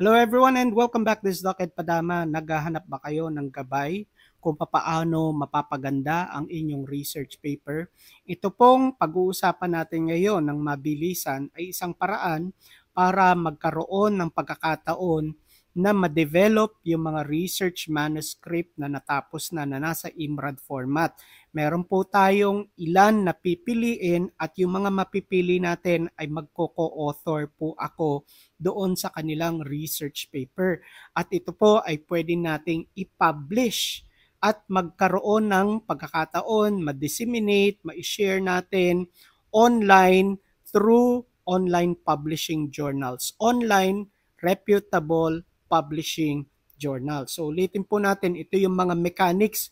Hello everyone and welcome back. This is Doc Ed Padama. Naghahanap ba kayo ng gabay kung papaano mapapaganda ang inyong research paper? Ito pong pag-uusapan natin ngayon ng mabilisan ay isang paraan para magkaroon ng pagkakataon na ma-develop yung mga research manuscript na natapos na nasa IMRAD format. Meron po tayong ilan na pipiliin at yung mga mapipili natin ay magko-co-author po ako doon sa kanilang research paper. At ito po ay pwede nating i-publish at magkaroon ng pagkakataon, ma-disseminate, ma-share natin online through online publishing journals. Online, reputable publishing journal. So ulitin po natin, ito yung mga mechanics.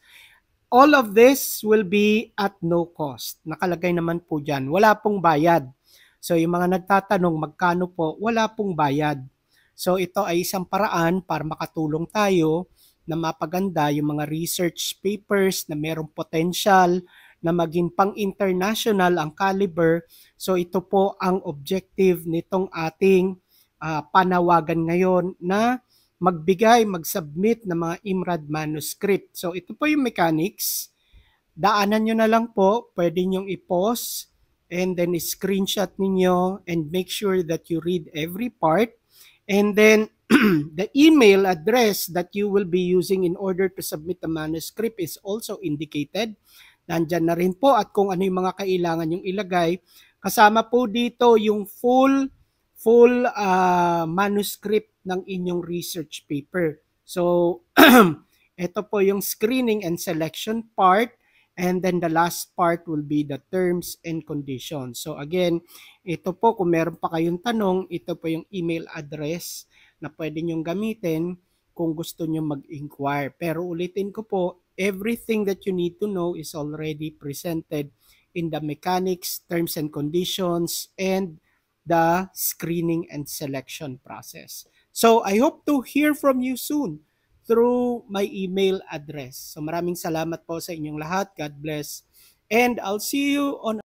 All of this will be at no cost. Nakalagay naman po dyan. Wala pong bayad. So yung mga nagtatanong magkano po, wala pong bayad. So ito ay isang paraan para makatulong tayo na mapaganda yung mga research papers na merong potential na maging pang-international ang caliber. So ito po ang objective nitong ating panawagan ngayon na magbigay, mag-submit ng mga IMRAD manuscript. So ito po yung mechanics. Daanan nyo na lang po, pwede nyong i-pause and then screenshot ninyo and make sure that you read every part. And then the email address that you will be using in order to submit the manuscript is also indicated. Nandyan na rin po at kung ano yung mga kailangan yung ilagay. Kasama po dito yung full manuscript ng inyong research paper. So, ito po yung screening and selection part. And then the last part will be the terms and conditions. So again, ito po kung meron pa kayong tanong, ito po yung email address na pwede nyong gamitin kung gusto nyo mag-inquire. Pero ulitin ko po, everything that you need to know is already presented in the mechanics, terms and conditions, and the screening and selection process. So I hope to hear from you soon through my email address. So maraming salamat po sa inyong lahat. God bless. And I'll see you on